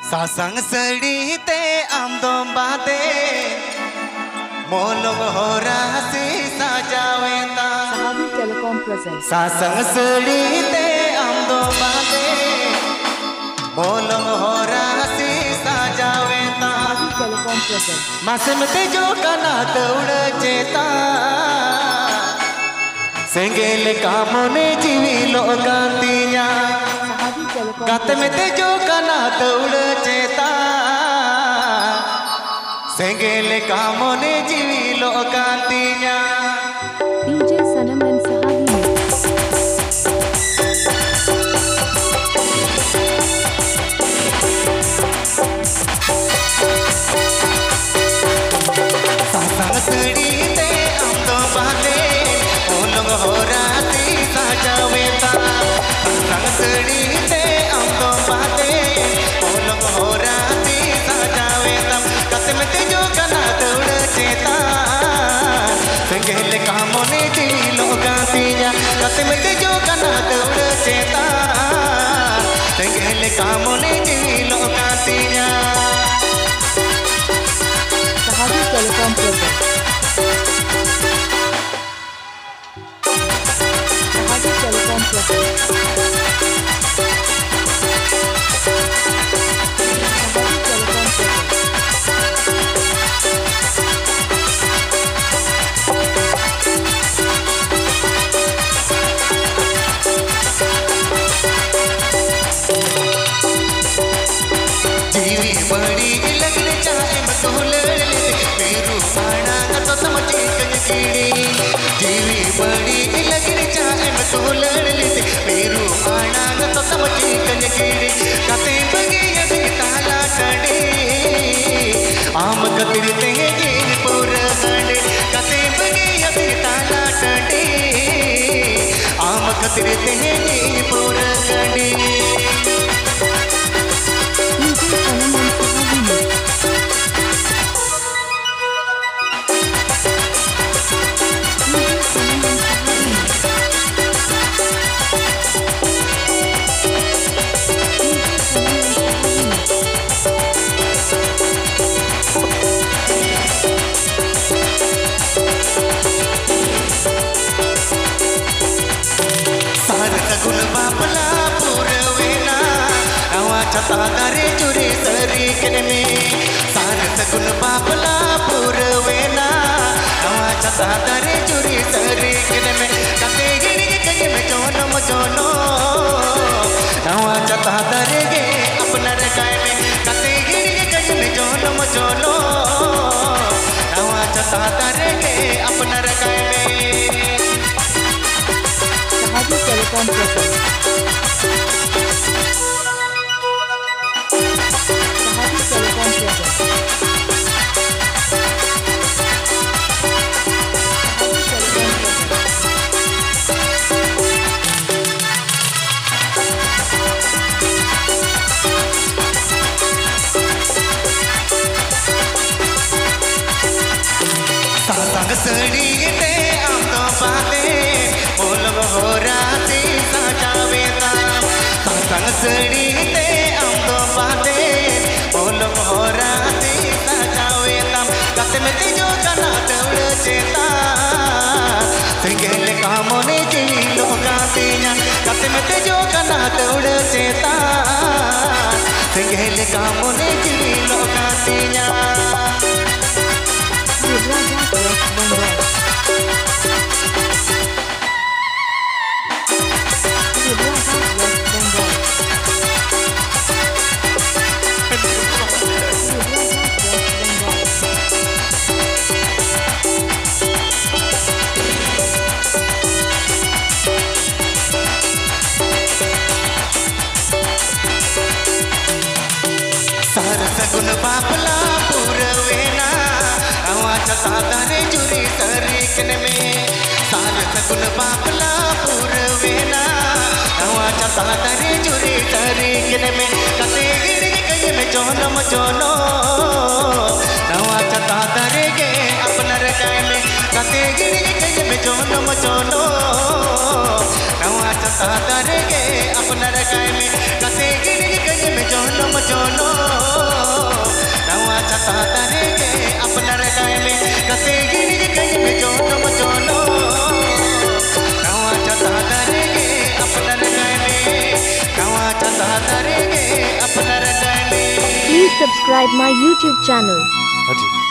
सासंग सड़ी ते आमदो बादे मोलोग हो रासी साजावेता Sahabi Telecom presents सासंग सड़ी ते आमदो बादे मोलोग हो रासी साजावेता Sahabi Telecom presents मासमते जो कना दौड़ चेता सेंगेल कामोने जीवी लोगांतिया Sahabi Telecom गाते में ते जो कना दौड़ चेता सेंगेल कामोने जीवी लोगांतिया DJ Sanam and Sahabi Mix. Sasang सड़ी ते आमदो बादे ओलोग हो राती साजावेता सासंग सड़ी ते आमदो बादे ओलोग हो राती साजावेता गाते में ते जो कना दौड़ चेता सेंगेल कामोने जीवी लोगांतिया गाते में ते जो कना दौड़ चेता सेंगेल कामोने जीवी लोगांतिया Sahabi Telecom presents Sahabi Telecom presents Sahabi Telecom presents जीवी बड़ी लगने चाहे मतुलड़ ले पेरू पाना तो समझे कजकीड़ी जीवी बड़ी लगने चाहे मतुलड़ ले पेरू पाना तो समझे कजकीड़ी कते बगे यदि ताला कड़े आम कतिरते जीन पूरा गड़े कते बगे यदि ताला कड़े आम कतिरते जीन पूरा गड़े DJ Sanam and Sahabi Mix. DJ Sanam and Sahabi Mix. DJ Sanam and Sahabi Mix. सारथ गुण बापला पूरवेना नवा छता करे चुरे सरीकन में सारथ गुण बापला पूरवेना नवा छता करे चुरे सरीकन में कते गिरी कगे में जोनो नवा छता करे गे अपना रकाय में कते गिरी कगे में जोनो नवा छता करे गे अपना रकाय में Sahabi Telecom presents Sahabi Telecom presents Sahabi Telecom presents Sasang सड़ी ते आमदो बादे ओलोग हो राती साजावेता सासंग सड़ी ते आमदो बादे ओलोग हो राती साजावेता गाते में ते जो कना दौड़ चेता सेंगेल कामोने जीवी लोगांतिया गाते में ते जो कना दौड़ चेता सेंगेल कामोने जीवी लोगांतिया Vibraja West Bengal. Vibraja West Bengal. Vibraja West Bengal. सारथ गुण बापला पूरवेना नवा छता करे चुरी तरीकन में सारथ गुण बापला पूरवेना नवा छता करे चुरी तरीकन में कते गिरी कगे में जोनो नवा छता करे गे अपना रकाय में कते गिरी कगे में जोनो नवा छता करे गे अपना रकाय में कते गिरी कगे में जोनो subscribe my YouTube channel. हाँ जी